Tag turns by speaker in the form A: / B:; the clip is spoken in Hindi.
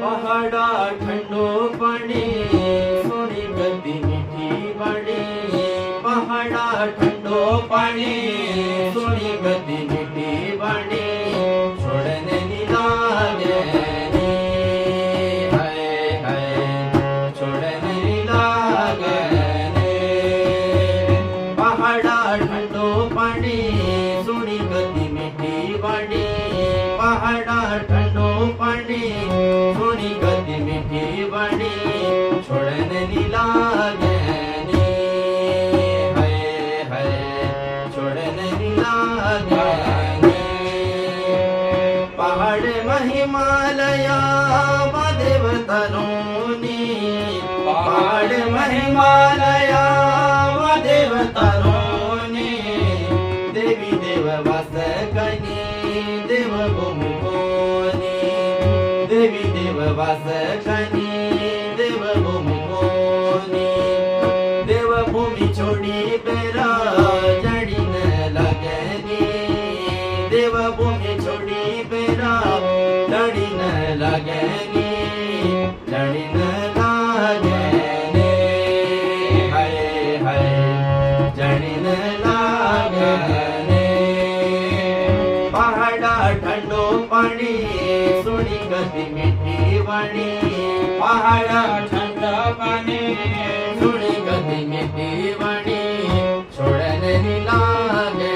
A: पहाड़ा ठंडो पानी सोनी गद्दी मीठी बाड़ी पहाड़ा ठंडो पानी सोनी गद्दी मीठी बाड़ी छोड़ने नी लागे नी हाय हाय छोड़ने नी लागे नी पहाड़ा ठंडो पानी सोनी गद्दी मीठी बाड़ी पहाड़ा ठंडो पानी सोनी गद्दी मीठी बाड़ी छोड़ने नी लागे नी हाय हाय छोड़ने नी लागे नी पहाड़ महिमालया देवतारोनी पहाड़ महिमालया देवतारोनी देवी देव वास कनी देव भूमि कोनी देवी देव वास कनी देव भूमि कोनी देव भूमि छोड़ी पेरा जड़ी न लगनी देव भूमि छोड़ी पेरा जड़ी न लगनी जड़ी न लगनी हाय हाय जड़ी न लगनी पहाड़ा ठंडो पानी सोनी गद्दी मीठी बाड़ी पहाड़ा ठंडा पानी सोनी गद्दी मीठी बाड़ी छोड़ने नी लागे